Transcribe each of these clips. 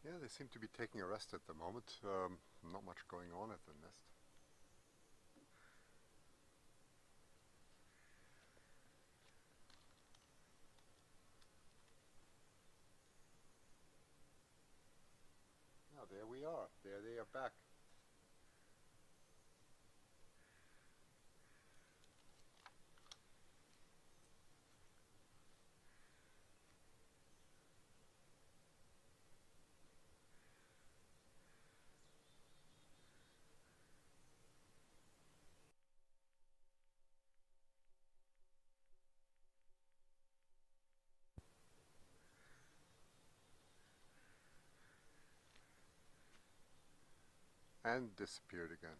Yeah, they seem to be taking a rest at the moment. Not much going on at the nest. Now there we are. There they are back. And disappeared again.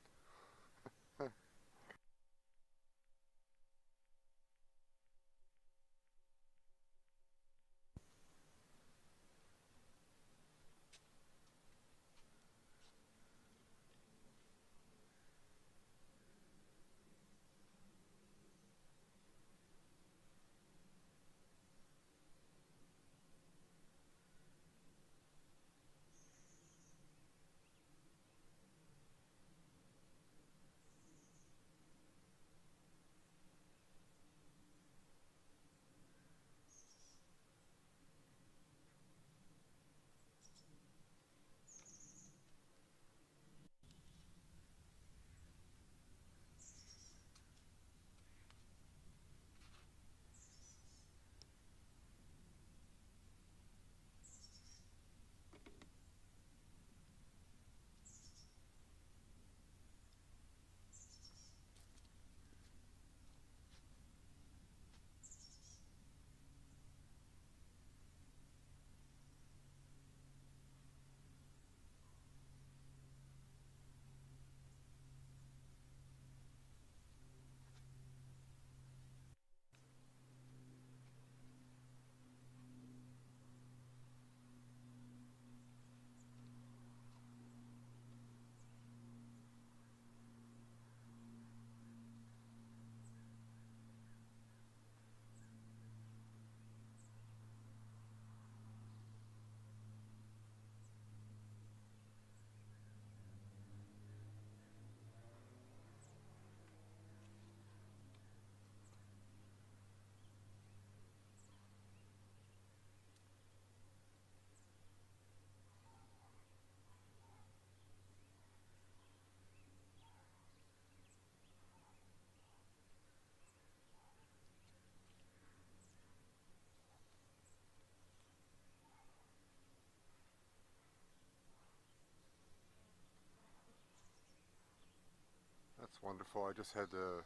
That's wonderful. I just had a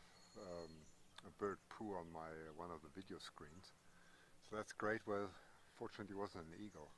bird poo on my one of the video screens. So that's great. Well, fortunately it wasn't an eagle.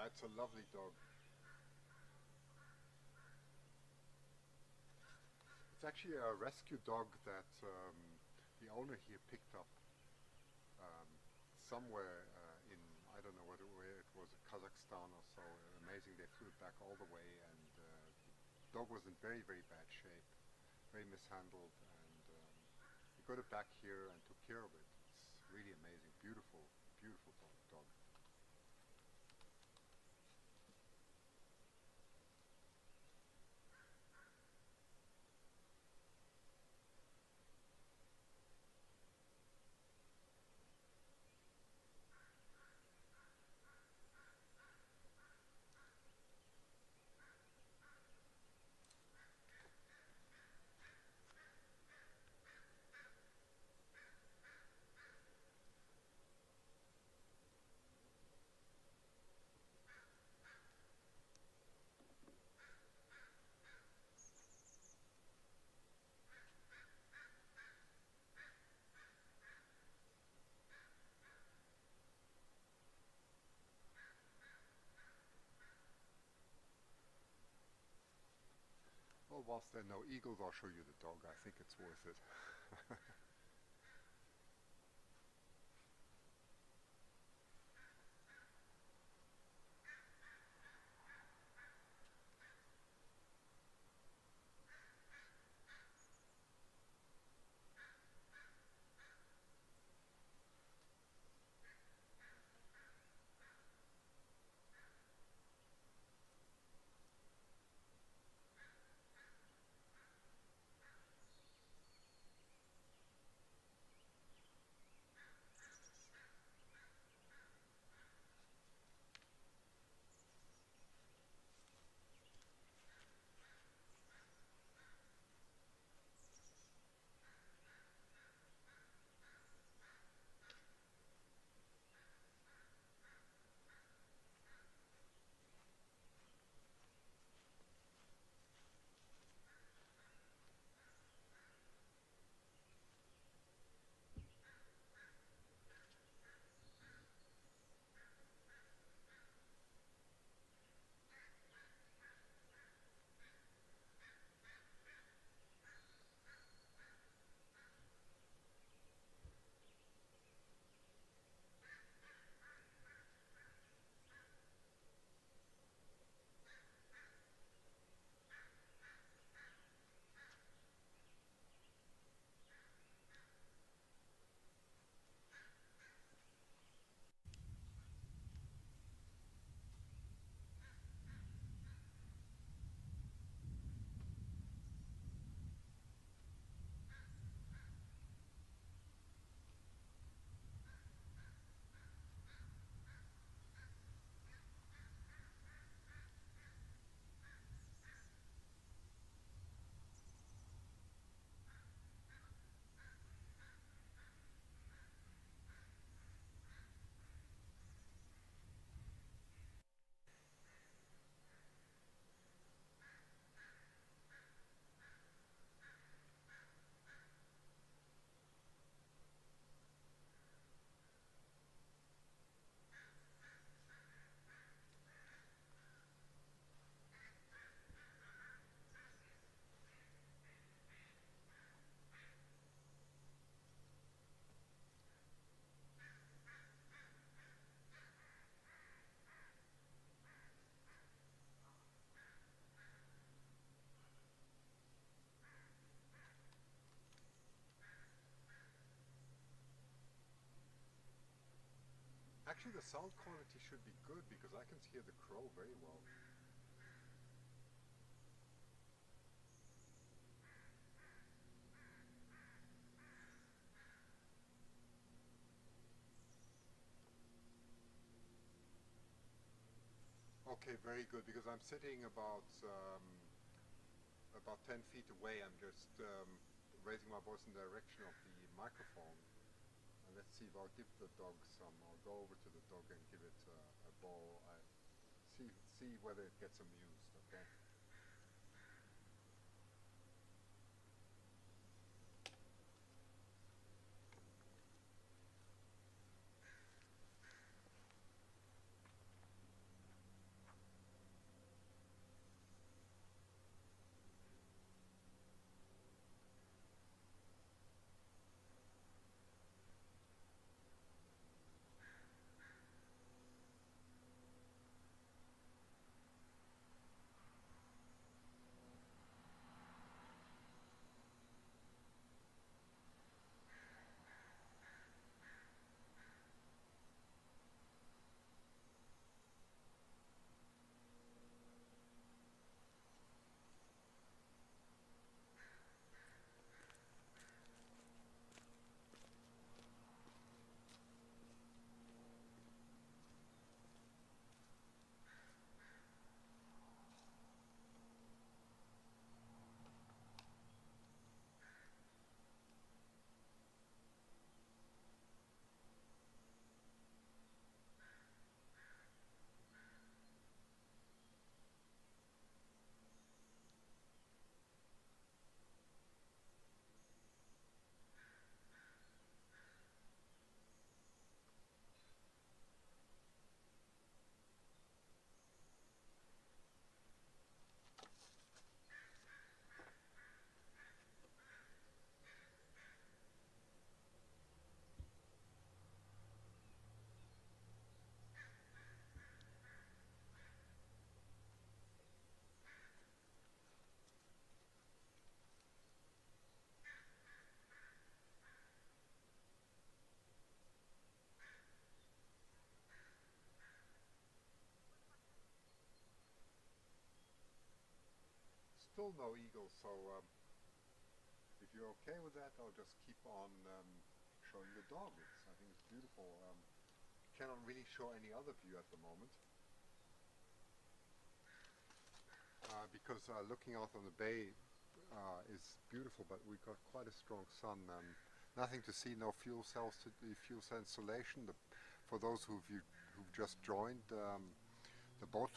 it's a lovely dog. It's actually a rescue dog that the owner here picked up somewhere in, I don't know where it was, Kazakhstan or so. Amazing, they flew it back all the way, and the dog was in very, very bad shape, very mishandled, and he got it back here and took care of it. It's really amazing, beautiful, beautiful dog. Well, whilst there are no eagles, I'll show you the dog. I think it's worth it. Actually, the sound quality should be good because I can hear the crow very well. Okay, very good, because I'm sitting about 10 feet away. I'm just raising my voice in the direction of the microphone. And let's see if I'll give the dog some. I'll go over to the dog and give it a ball. See whether it gets amused, okay? still no eagles, so if you're okay with that, I'll just keep on showing the dog. I think it's beautiful. Cannot really show any other view at the moment because looking out on the bay is beautiful, but we've got quite a strong sun. Nothing to see, no fuel cells, fuel cell installation. For those who've just joined, the boat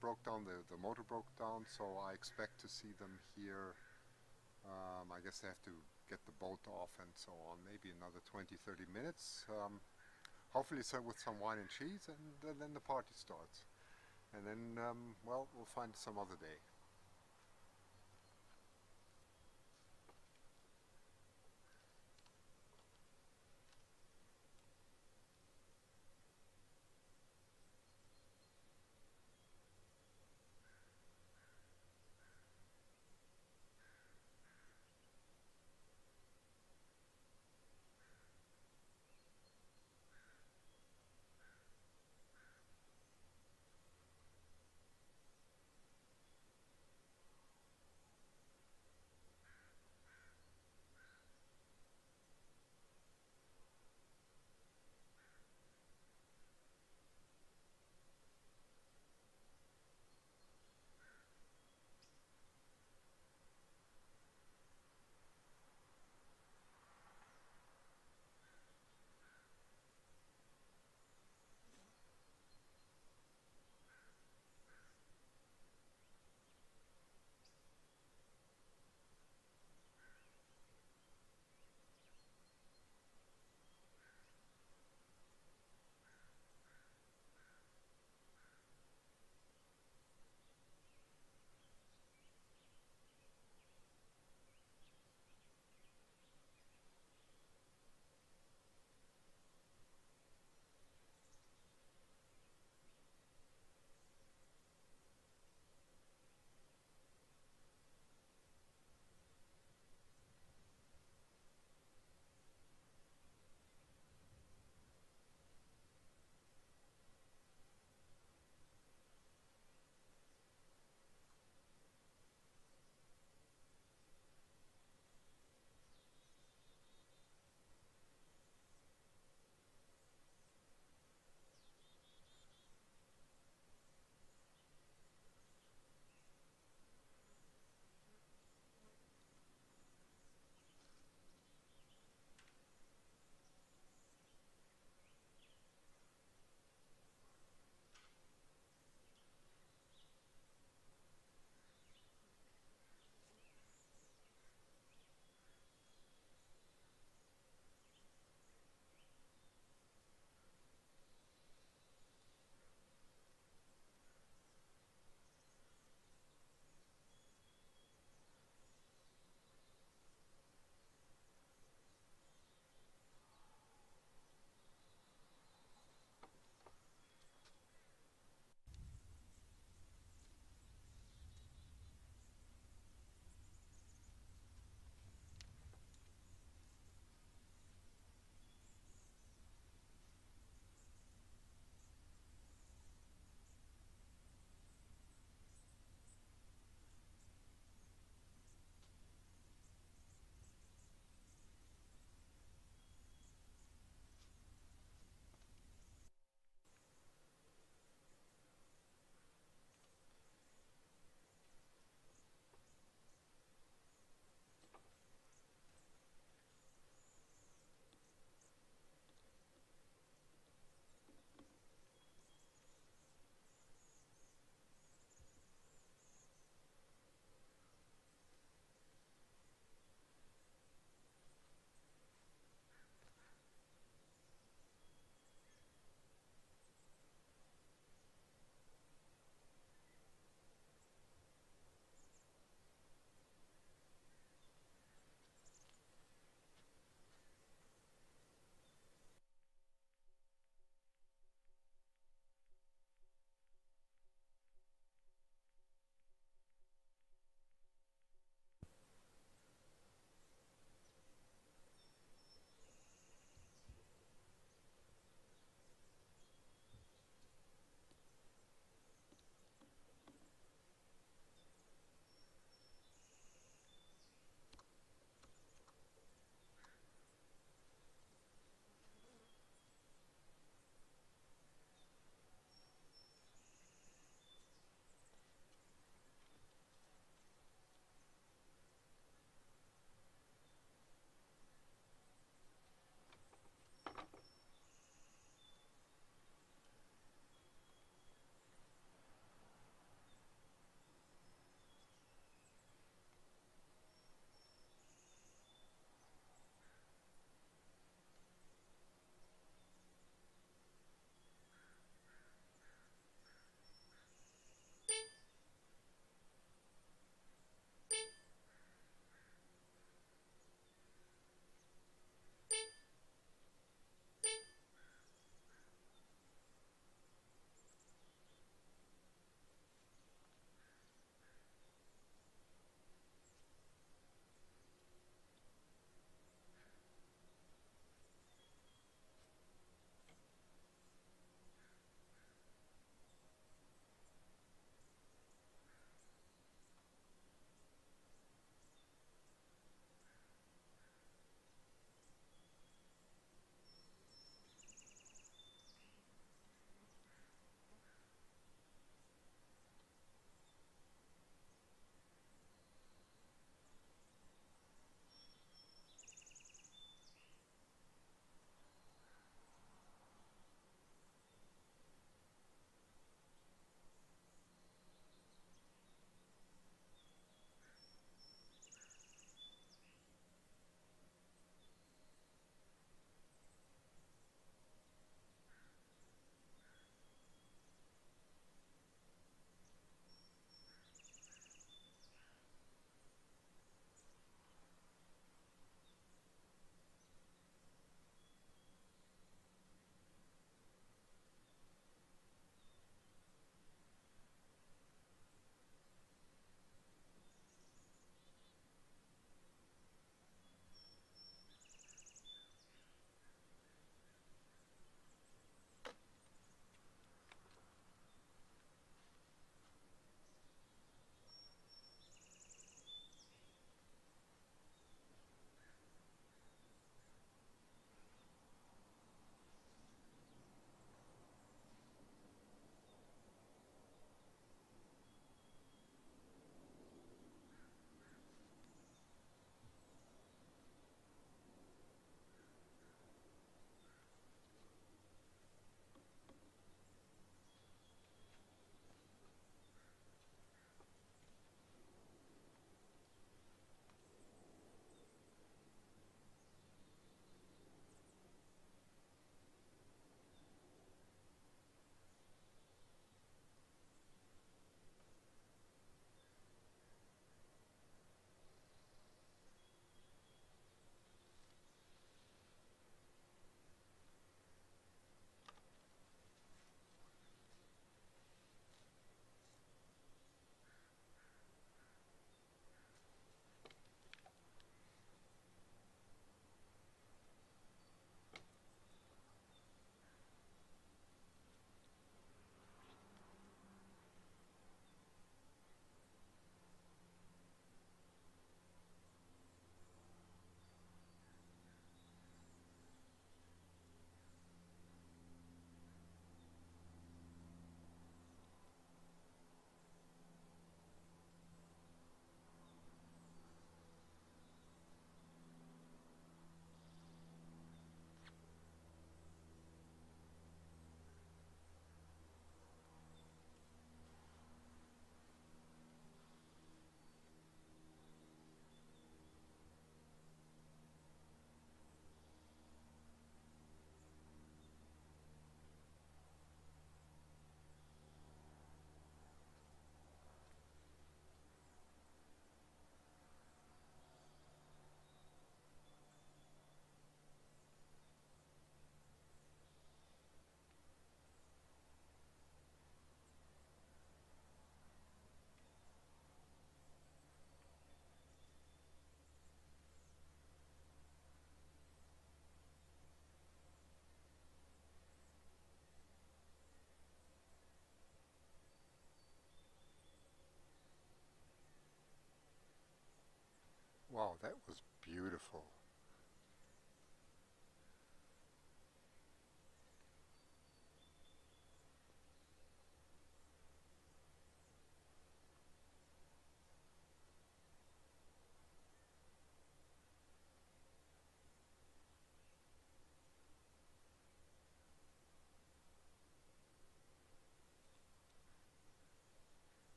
broke down, the motor broke down, so I expect to see them here. I guess they have to get the boat off and so on, maybe another 20-30 minutes. Hopefully so with some wine and cheese, and then the party starts. And then, well, we'll find some other day.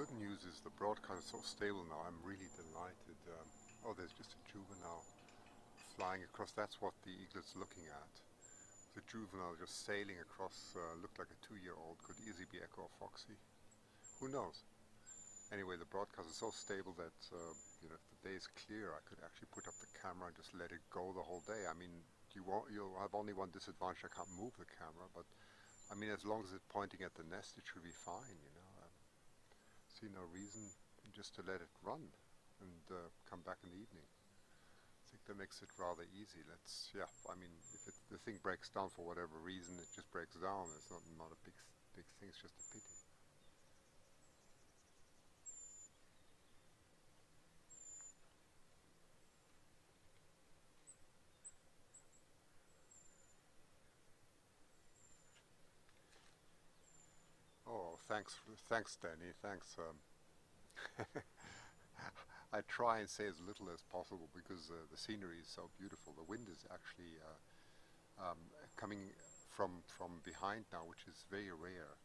good news is the broadcast is so stable now. I'm really delighted. Oh, there's just a juvenile flying across. That's what the eaglet's looking at. The juvenile just sailing across, looked like a 2-year-old, could easily be Echo or Foxy. Who knows? Anyway, the broadcast is so stable that, you know, if the day is clear, I could actually put up the camera and just let it go the whole day. I mean, you'll have only one disadvantage, I can't move the camera, but I mean, as long as it's pointing at the nest, it should be fine, you know. See no reason just to let it run and come back in the evening. I think that makes it rather easy. Yeah, I mean, if the thing breaks down for whatever reason, it just breaks down. It's not a big thing, it's just a pity. Oh, thanks, Danny. Thanks. I try and say as little as possible because the scenery is so beautiful. The wind is actually coming from behind now, which is very rare.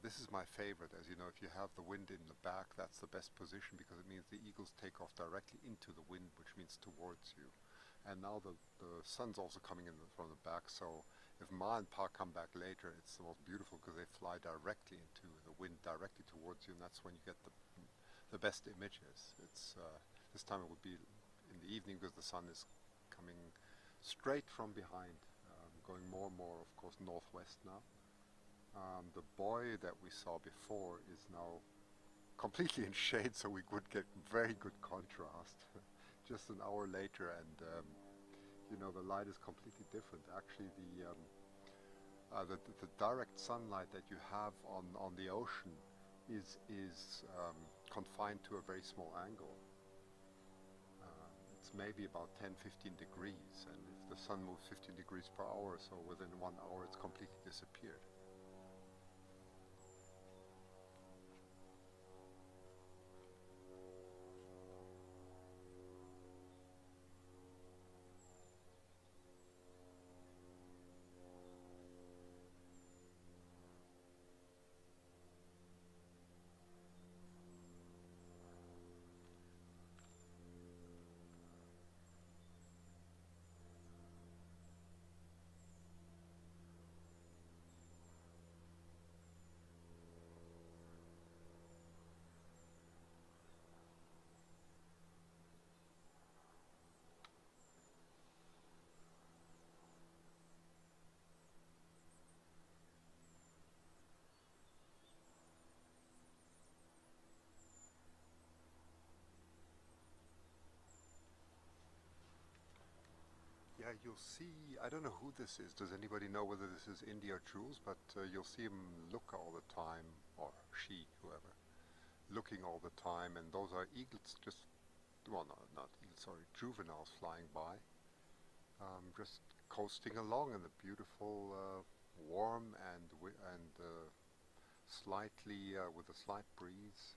This is my favorite. As you know, if you have the wind in the back, that's the best position because it means the eagles take off directly into the wind, which means towards you. And now the sun's also coming in from the back, so if Ma and Pa come back later, it's the most beautiful because they fly directly into the wind, directly towards you, and that's when you get the best images. This time it would be in the evening because the sun is coming straight from behind, going more and more, of course, northwest now. The boy that we saw before is now completely in shade, so we could get very good contrast. Just an hour later, and you know, the light is completely different. Actually, the direct sunlight that you have on the ocean is confined to a very small angle. It's maybe about 10-15 degrees, and if the sun moves 15 degrees per hour, so within 1 hour it's completely disappeared. Yeah, you'll see, I don't know who this is. Does anybody know whether this is Indy or Jules? But you'll see him look all the time, or she, whoever, looking all the time. And those are eagles, just, well, no, not eagles, sorry, juveniles flying by, just coasting along in the beautiful, warm and slightly, with a slight breeze.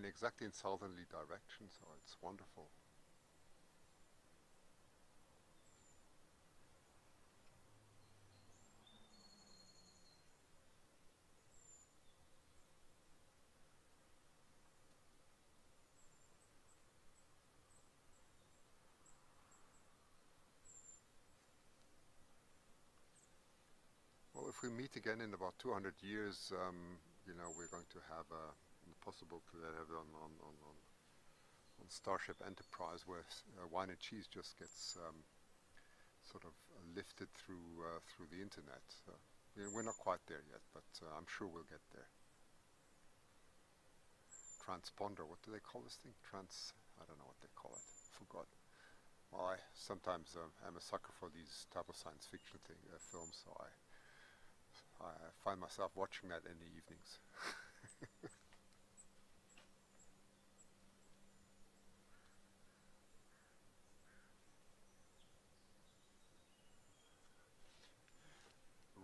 Exactly in southerly direction, so it's wonderful. Well, if we meet again in about 200 years, you know, we're going to have possible to have it on Starship Enterprise, where wine and cheese just gets sort of lifted through the internet. We're not quite there yet, but I'm sure we'll get there. Transponder, what do they call this thing? I don't know what they call it. Forgot. Well, I sometimes am a sucker for these type of science fiction films, so I find myself watching that in the evenings.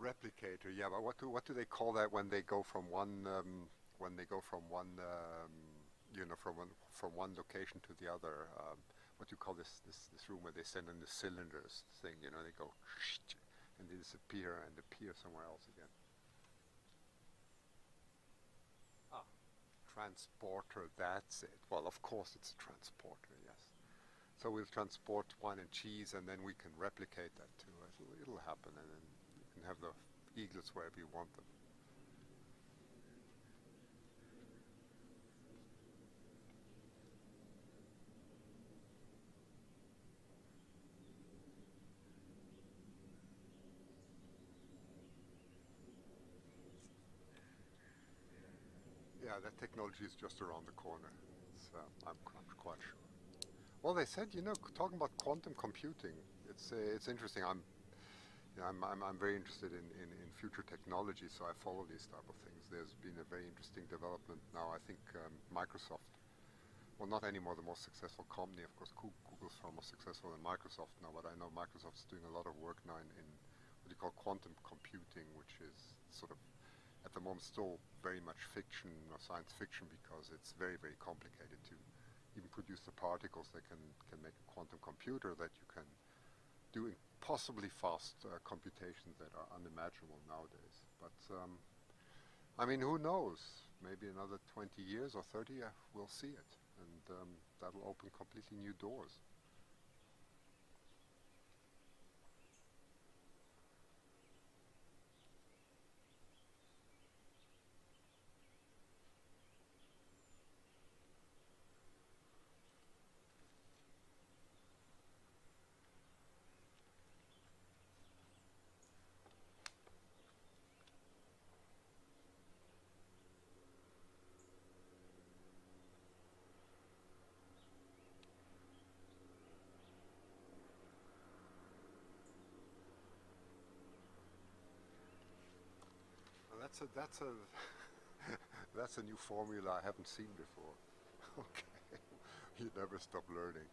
Replicator, yeah, but what do they call that when they go from one you know, from one location to the other? What do you call this room where they send in the cylinders thing? You know, they go and they disappear and appear somewhere else again. Ah, transporter, that's it. Well, of course it's a transporter, yes. So we'll transport wine and cheese, and then we can replicate that too. It'll happen, and then you can have the eaglets wherever you want them. Yeah, that technology is just around the corner. I'm quite sure. Well, they said, talking about quantum computing, it's interesting. I'm very interested in future technology, so I follow these type of things. There's been a very interesting development now. I think Microsoft, well, not anymore the most successful company. Of course, Google's far more successful than Microsoft now, but I know Microsoft's doing a lot of work now in what you call quantum computing, which is sort of at the moment still very much fiction or science fiction, because it's very, very complicated to even produce the particles that can make a quantum computer that you can do impossibly fast computations that are unimaginable nowadays. But I mean, who knows? Maybe another 20 years or 30, we'll see it, and that'll open completely new doors. Well, that's a that's a new formula I haven't seen before. Okay, you never stop learning.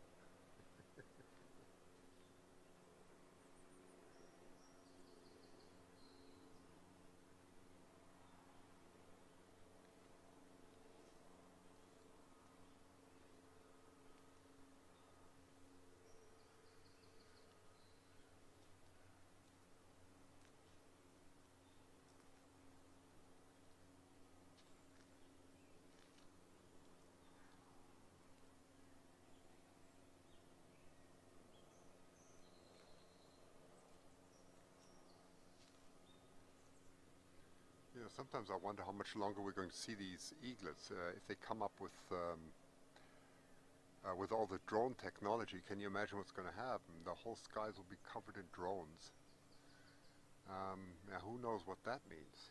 Sometimes I wonder how much longer we're going to see these eaglets. If they come up with all the drone technology, can you imagine what's going to happen? The whole skies will be covered in drones. Now, who knows what that means?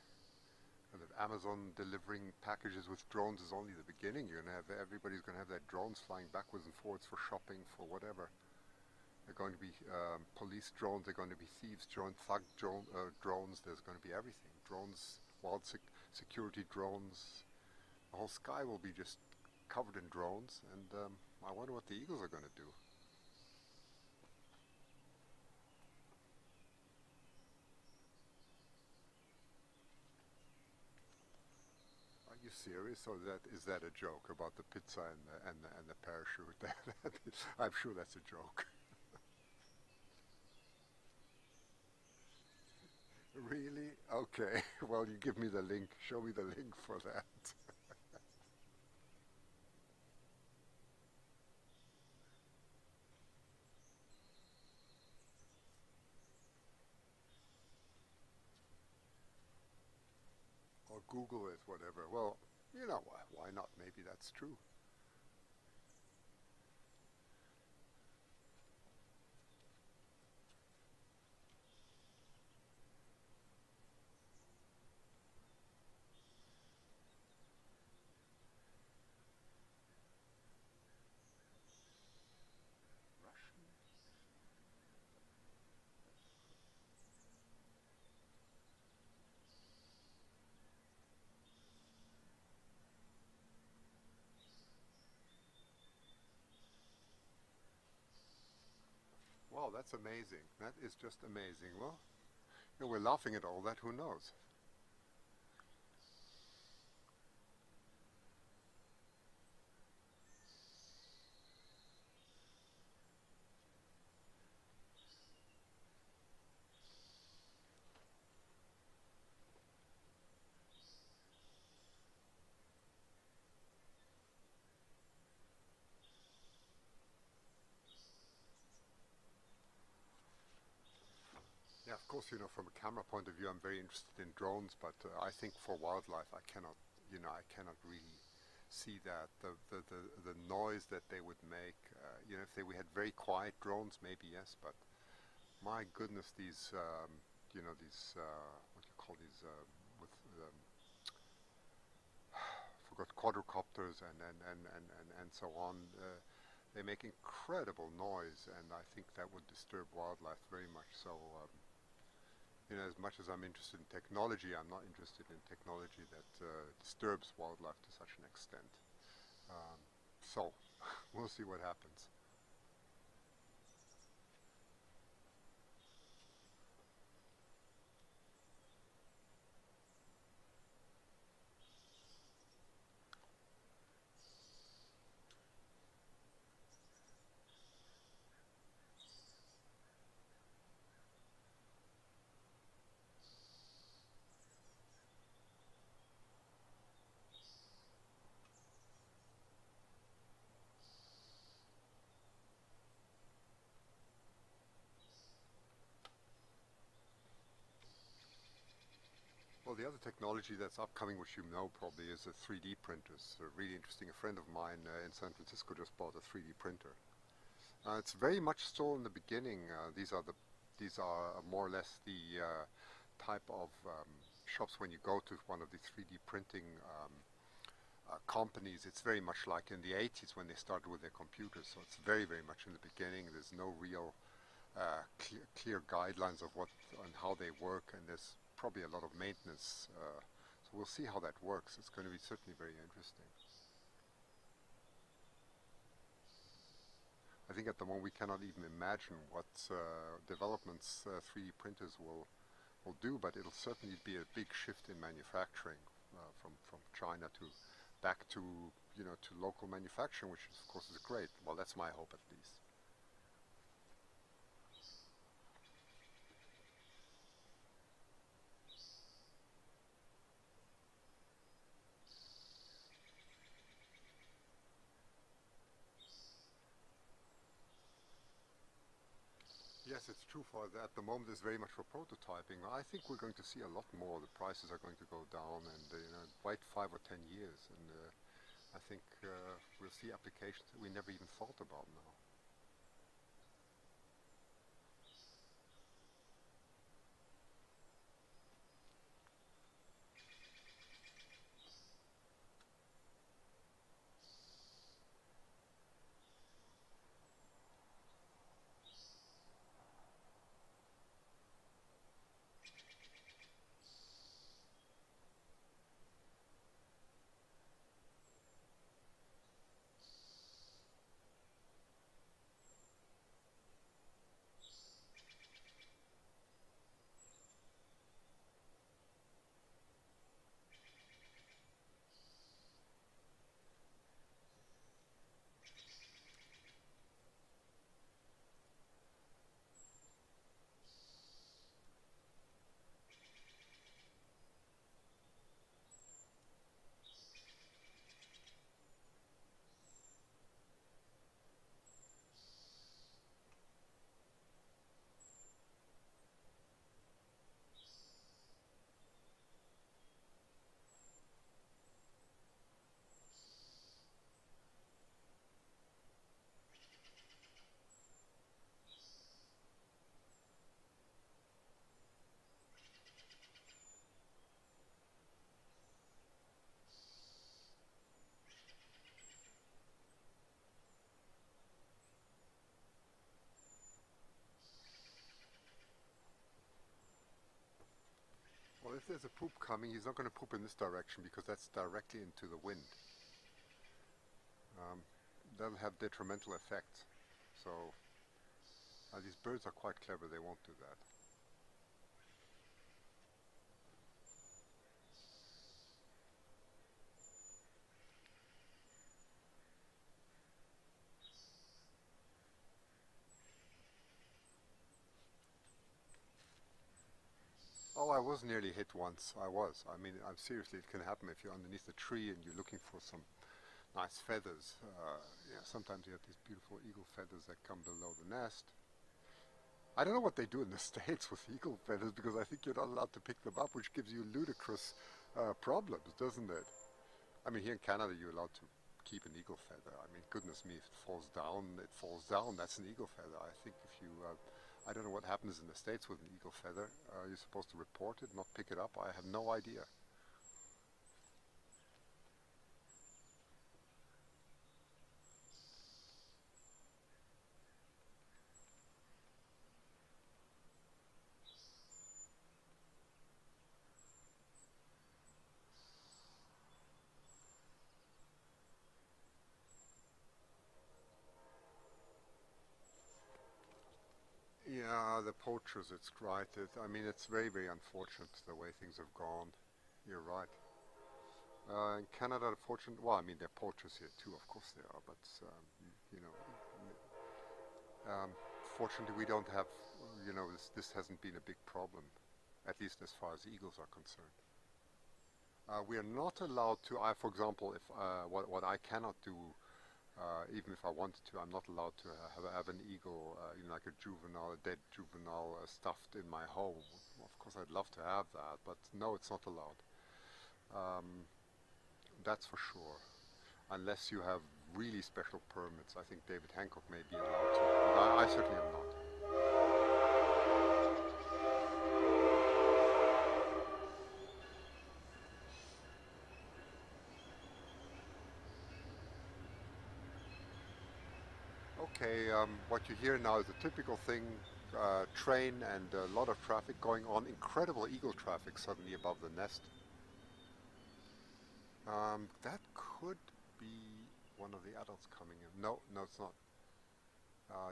And if Amazon delivering packages with drones is only the beginning, everybody's going to have their drones flying backwards and forwards for shopping, for whatever. They're going to be police drones, they're going to be thieves drones, drones, there's going to be everything. Drones, wild security drones. The whole sky will be just covered in drones, and I wonder what the eagles are going to do. Are you serious, or is that a joke about the pizza and the parachute? I'm sure that's a joke. Really? Okay. Well, you give me the link. Show me the link for that. Or Google it, whatever. Well, why not? Maybe that's true. Russian? Wow, that's amazing. That is just amazing. Well, we're laughing at all that. Who knows? Of course, you know, from a camera point of view, I'm very interested in drones, but I think for wildlife, I cannot, you know, I cannot really see that the noise that they would make. You know, if we had very quiet drones, maybe yes, but my goodness, these, you know, these what do you call these with forgot quadricopters and so on. They make incredible noise, and I think that would disturb wildlife very much. So. You know, as much as I'm interested in technology, I'm not interested in technology that disturbs wildlife to such an extent. So, we'll see what happens. Well, the other technology that's upcoming, which you know probably, is the 3D printers. Really interesting. A friend of mine in San Francisco just bought a 3D printer. It's very much still in the beginning. These are more or less the type of shops when you go to one of the 3D printing companies. It's very much like in the 80s when they started with their computers. So it's very, very much in the beginning. There's no real clear guidelines of what and how they work, and there's probably a lot of maintenance. So we'll see how that works. It's going to be certainly very interesting. I think at the moment we cannot even imagine what developments 3D printers will do, but it'll certainly be a big shift in manufacturing from China to back to, you know, to local manufacturing, which of course is great. Well, that's my hope at least. Yes, it's true for that. At the moment, it's very much for prototyping. I think we're going to see a lot more. The prices are going to go down, and you know, wait 5 or 10 years, and I think we'll see applications that we never even thought about now. Well, if there's a poop coming, he's not going to poop in this direction because that's directly into the wind. Um, that'll have detrimental effects. So these birds are quite clever. They won't do that. Oh, I was nearly hit once. I was. I mean, I'm seriously, it can happen if you're underneath a tree and you're looking for some nice feathers. Yeah, sometimes you have these beautiful eagle feathers that come below the nest. I don't know what they do in the States with eagle feathers, because I think you're not allowed to pick them up, which gives you ludicrous problems, doesn't it? I mean, here in Canada, you're allowed to keep an eagle feather. I mean, goodness me, if it falls down, it falls down. That's an eagle feather. I think if you, I don't know what happens in the States with an eagle feather. You're supposed to report it, not pick it up. I have no idea. Yeah, the poachers, it's right. I mean, it's very, very unfortunate the way things have gone. You're right. In Canada, unfortunately, well, I mean, there are poachers here too, of course there are, but, you know, um, fortunately we don't have, this hasn't been a big problem, at least as far as eagles are concerned. We are not allowed to, for example, if what I cannot do, even if I wanted to, I'm not allowed to have an eagle, like a dead juvenile stuffed in my home. Of course, I'd love to have that, but no, it's not allowed. Um, that's for sure. Unless you have really special permits. I think David Hancock may be allowed to, but I certainly am not. Okay, what you hear now is a typical thing, train and a lot of traffic going on, incredible eagle traffic suddenly above the nest. That could be one of the adults coming in. No, no, it's not.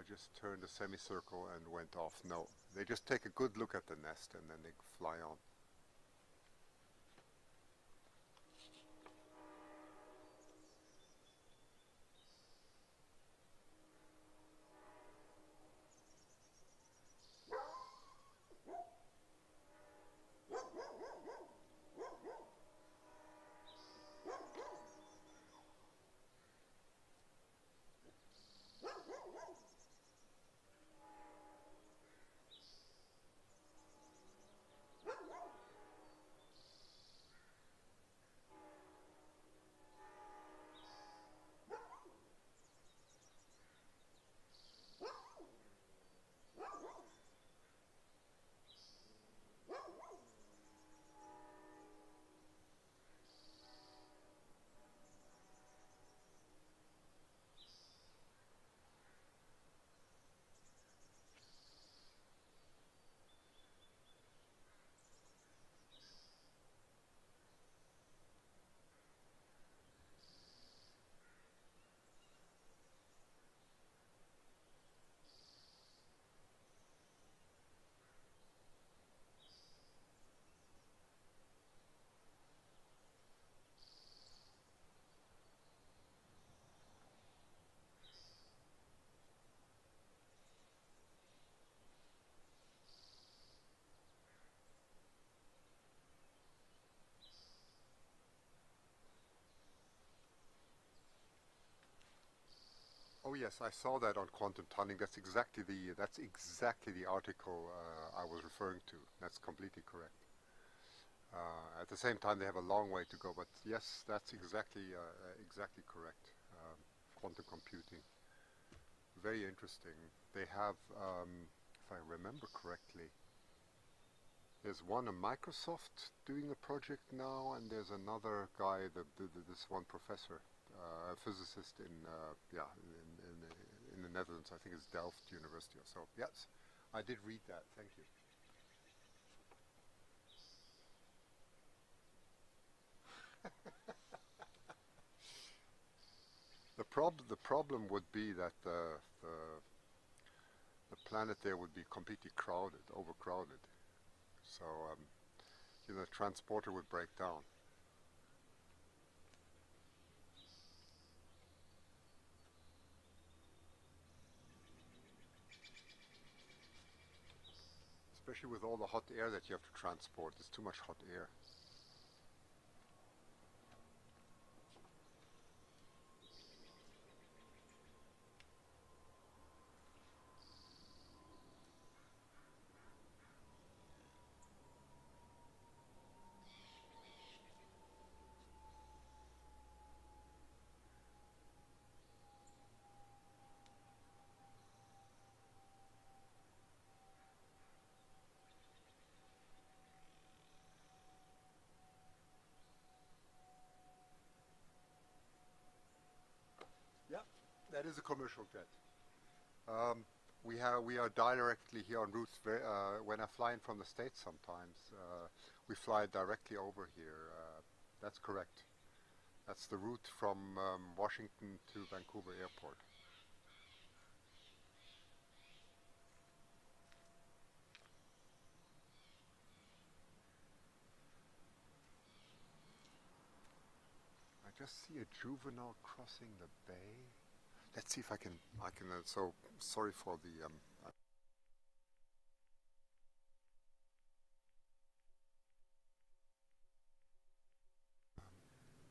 Just turned a semicircle and went off. No, they just take a good look at the nest and then they fly on. Oh yes, I saw that on quantum tunneling. That's exactly the article I was referring to. That's completely correct. At the same time, they have a long way to go, but yes, that's exactly correct. Quantum computing, very interesting. They have, if I remember correctly, there's one a Microsoft doing a project now, and there's another guy, this one professor, a physicist in in the Netherlands. I think it's Delft University or so. Yes, I did read that. Thank you. The problem would be that the planet there would be completely crowded, overcrowded. So the transporter would break down. Especially with all the hot air that you have to transport. There's too much hot air. That is a commercial jet. We are directly here en route. When I fly in from the States sometimes, we fly directly over here. That's correct. That's the route from Washington to Vancouver Airport. I just see a juvenile crossing the bay. Let's see if I can. So sorry for the.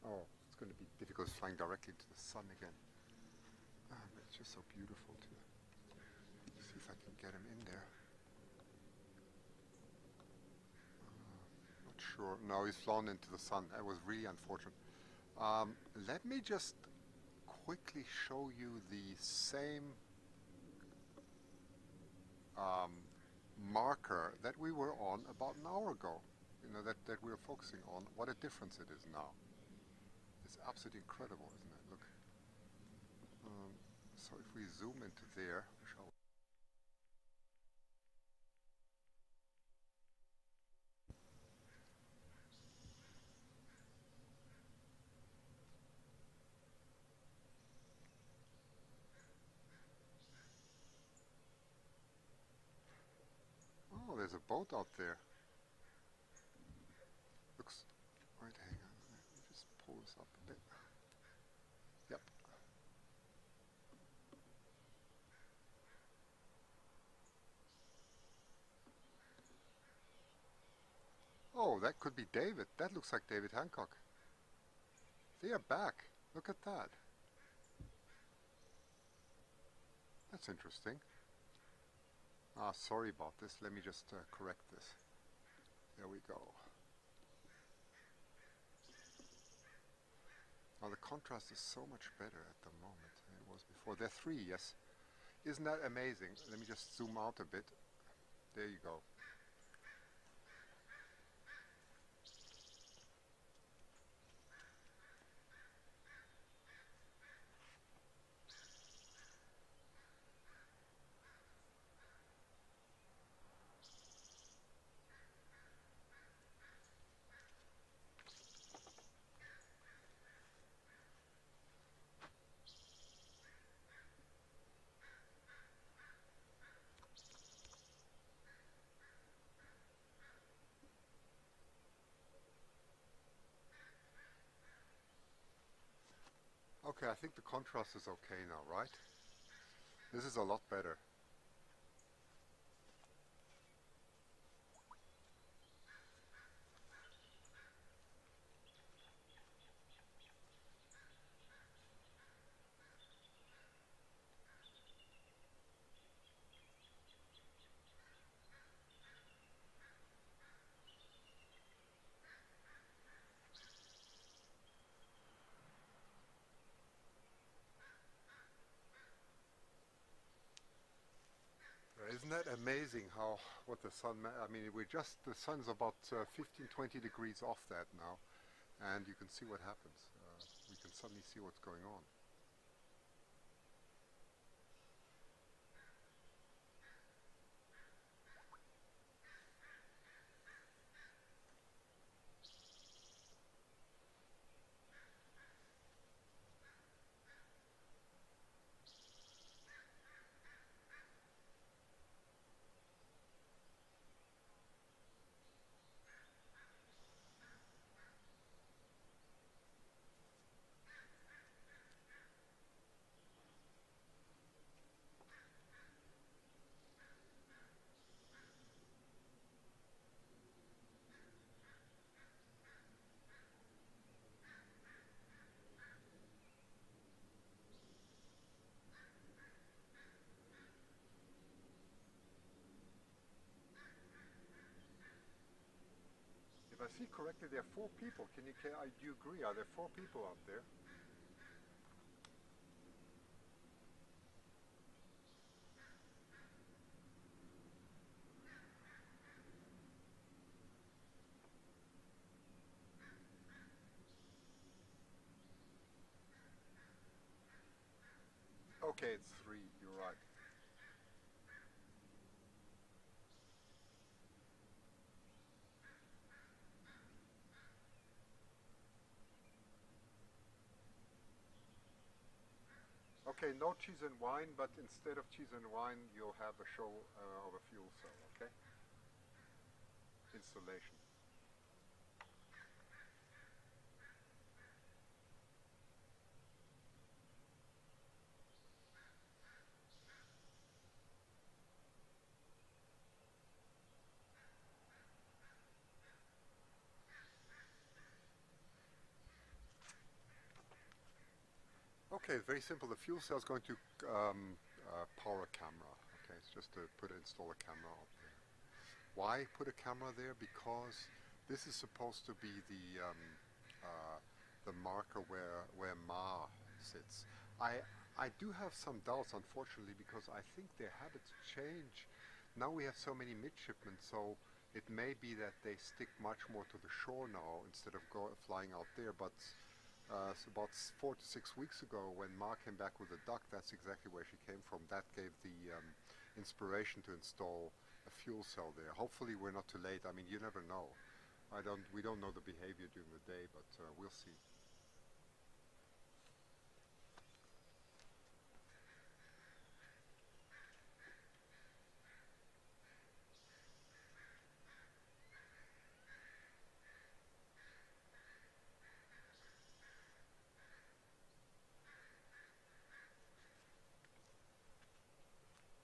Oh, it's going to be difficult flying directly into the sun again. It's just so beautiful to see if I can get him in there. Not sure. No, he's flown into the sun. That was really unfortunate. Let me just quickly show you the same marker that we were on about an hour ago. You know, that we were focusing on. What a difference it is now. It's absolutely incredible, isn't it? Look. So if we zoom into there, shall we? Oh, there's a boat out there. Looks. Right, hang on. Let me just pull this up a bit. Yep. Oh, that could be David. That looks like David Hancock. They are back. Look at that. That's interesting. Sorry about this. Let me just correct this. There we go. Now the contrast is so much better at the moment than it was before. There are three, yes. Isn't that amazing? Let me just zoom out a bit. There you go. Okay, I think the contrast is okay now, right? This is a lot better. Isn't that amazing how what the sun, I mean, the sun's about 15, 20 degrees off that now, and you can see what happens. We can suddenly see what's going on. If I see correctly, there are 4 people. Do you agree? Are there 4 people out there? Okay, it's 3, you're right. Okay, no cheese and wine, but instead of cheese and wine, you'll have a show of a fuel cell, okay? Installation. Okay, very simple. The fuel cell is going to power a camera. Okay, it's just to install a camera up there. Why put a camera there? Because this is supposed to be the marker where Ma sits. I do have some doubts, unfortunately, because I think their habits change. Now we have so many midshipmen, so it may be that they stick much more to the shore now instead of flying out there. But so about 4 to 6 weeks ago, when Ma came back with a duck, that's exactly where she came from. That gave the inspiration to install a fuel cell there. Hopefully, we're not too late. I mean, you never know. We don't know the behavior during the day, but we'll see.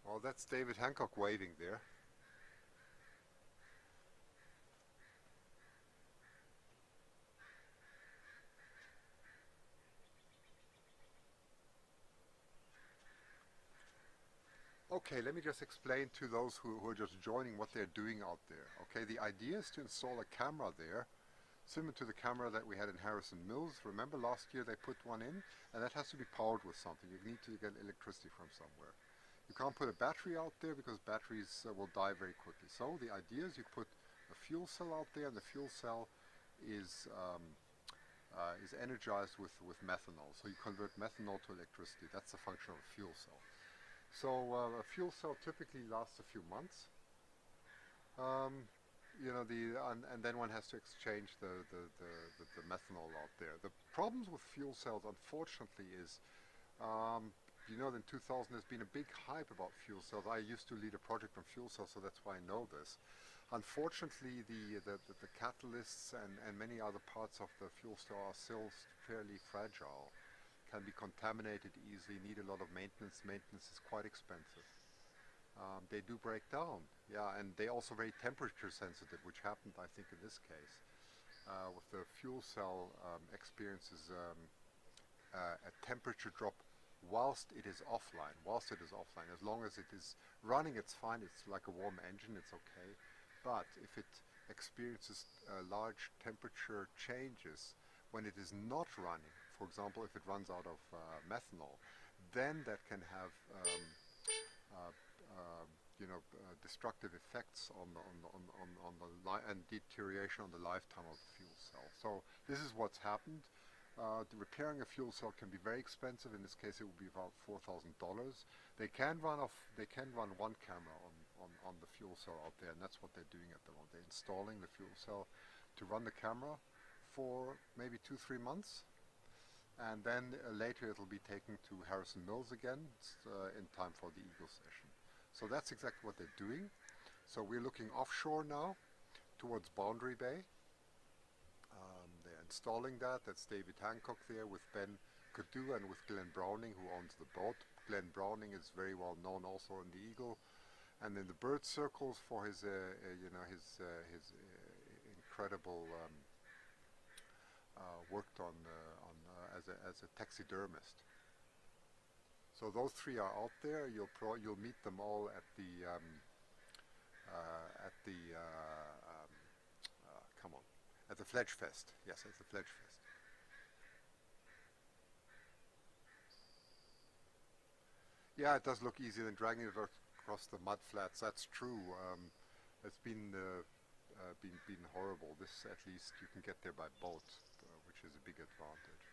Well, that's David Hancock waving there. Okay, let me just explain to those who are just joining what they're doing out there. Okay, the idea is to install a camera there, similar to the camera that we had in Harrison Mills. Remember last year they put one in, and that has to be powered with something. You need to get electricity from somewhere. You can't put a battery out there because batteries will die very quickly. So the idea is you put a fuel cell out there, and the fuel cell is energized with methanol. So you convert methanol to electricity. That's the function of a fuel cell. So a fuel cell typically lasts a few months. You know, and then one has to exchange the methanol out there. The problems with fuel cells, unfortunately, is you know, in 2000 there's been a big hype about fuel cells. I used to lead a project on fuel cells, so that's why I know this. Unfortunately, the catalysts and many other parts of the fuel cell are still fairly fragile, can be contaminated easily, need a lot of maintenance. Maintenance is quite expensive. They do break down, yeah, and they're also very temperature sensitive, which happened, I think, in this case. With the fuel cell experiences a temperature drop whilst it is offline. As long as it is running, it's fine. It's like a warm engine, it's okay. But if it experiences large temperature changes when it is not running, for example, if it runs out of methanol, then that can have destructive effects on the and deterioration on the lifetime of the fuel cell. So this is what's happened. Repairing a fuel cell can be very expensive. In this case, it will be about $4,000. They can run one camera on the fuel cell out there, and that's what they're doing at the moment. They're installing the fuel cell to run the camera for maybe 2-3 months, and then later it'll be taken to Harrison Mills again in time for the Eagle session. So that's exactly what they're doing. So we're looking offshore now towards Boundary Bay. They're installing that. That's David Hancock there with Ben Cadu and with Glenn Browning, who owns the boat. Glenn Browning is very well known also in the Eagle and in the bird circles for his incredible worked on as a taxidermist. So those three are out there. You'll meet them all at the come on, at the Fledge Fest. Yes, at the Fledge Fest. Yeah, it does look easier than dragging it across the mud flats. That's true. It's been horrible. This, at least you can get there by boat, which is a big advantage.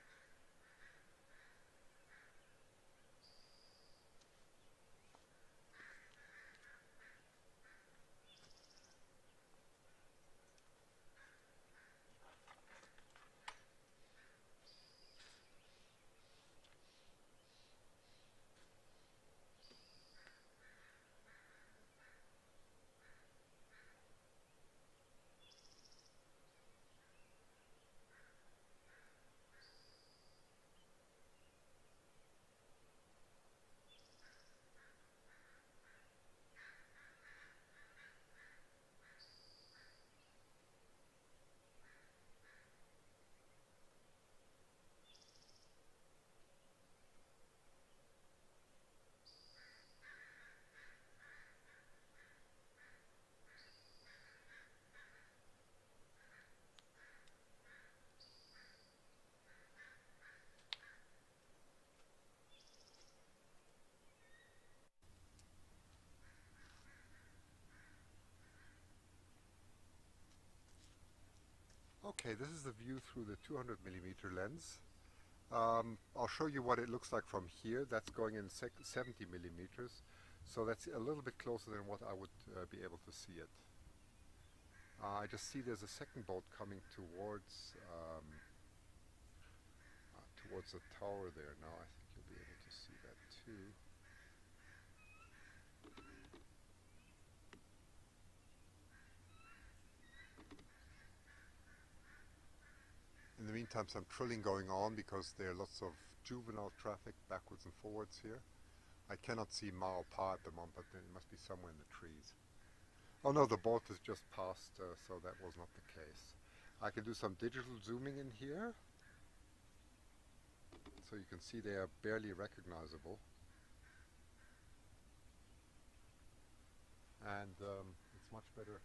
Okay, this is the view through the 200mm lens. I'll show you what it looks like from here. That's going in 70mm, so that's a little bit closer than what I would be able to see it. I just see there's a second boat coming towards towards the tower there now. I think you'll be able to see that too. In the meantime, some trilling going on because there are lots of juvenile traffic backwards and forwards here. I cannot see Mao Pa at the moment, but it must be somewhere in the trees. Oh no, the boat has just passed, so that was not the case. I can do some digital zooming in here, so you can see they are barely recognizable. And it's much better.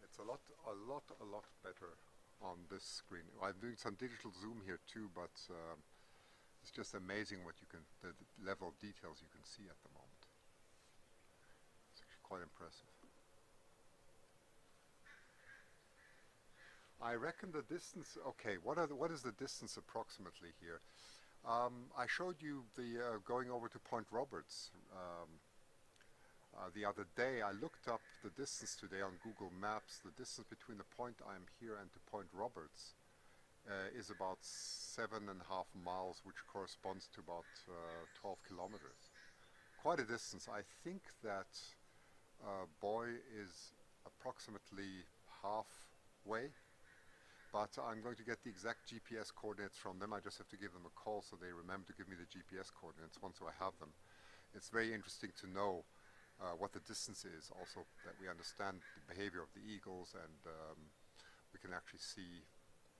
It's a lot better on this screen. I'm doing some digital zoom here too, but it's just amazing what you can, the level of details you can see at the moment. It's actually quite impressive. I reckon the distance, okay, what is the distance approximately here? I showed you the going over to Point Roberts the other day. I looked up the distance today on Google Maps. The distance between the point I'm here and to Point Roberts is about 7.5 miles, which corresponds to about 12 kilometers. Quite a distance. I think that Boy is approximately halfway, but I'm going to get the exact GPS coordinates from them. I just have to give them a call so they remember to give me the GPS coordinates once I have them. It's very interesting to know what the distance is, also that we understand the behavior of the eagles, and we can actually see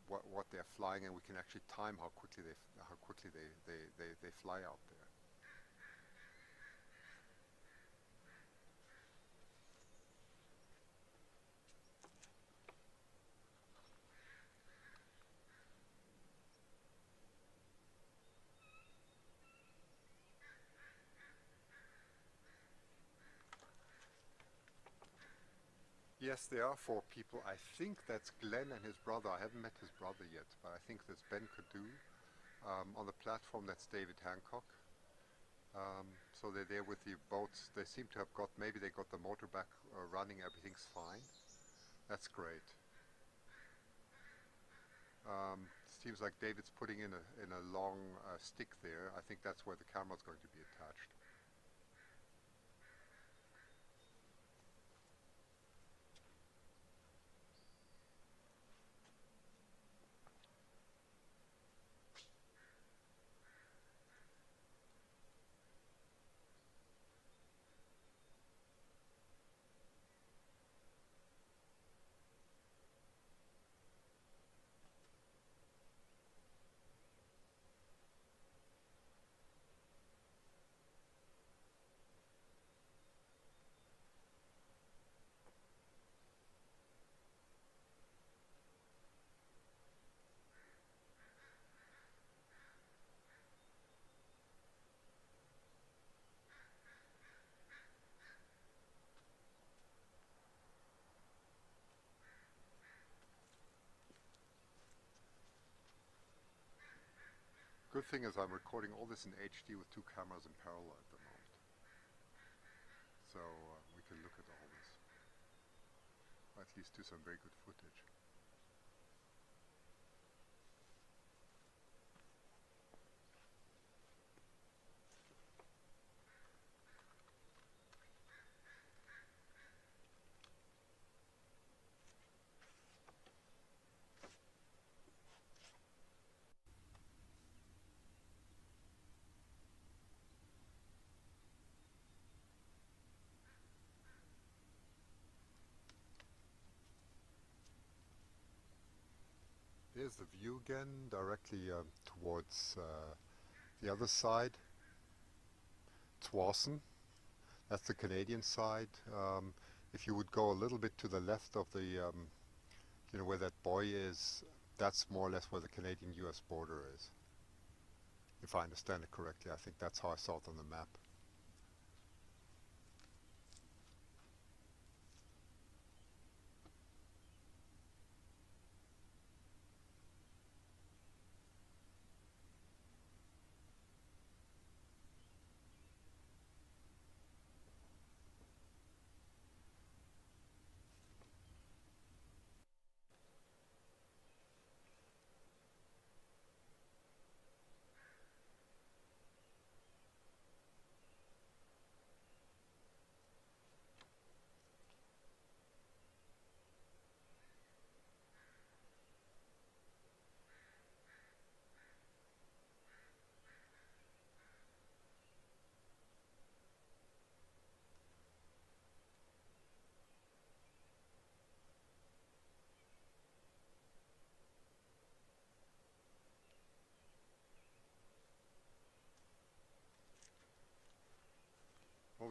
what they're flying, and we can actually time how quickly they fly out there. Yes, there are 4 people. I think that's Glenn and his brother. I haven't met his brother yet, but I think there's Ben Cadu. On the platform, that's David Hancock. So they're there with the boats. They seem to have got, maybe they got the motor back running, everything's fine. That's great. Seems like David's putting in a long stick there. I think that's where the camera's going to be attached. Good thing is I'm recording all this in HD with 2 cameras in parallel at the moment. So we can look at all this. Or at least do some very good footage. There's the view again, directly towards the other side. Tswassen, that's the Canadian side. If you would go a little bit to the left of the, you know, where that buoy is, that's more or less where the Canadian-US border is. If I understand it correctly, I think that's how I saw it on the map.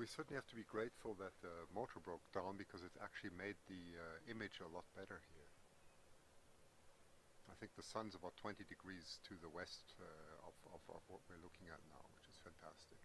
we certainly have to be grateful that the motor broke down, because it actually made the image a lot better here. I think the sun's about 20 degrees to the west of what we're looking at now, which is fantastic.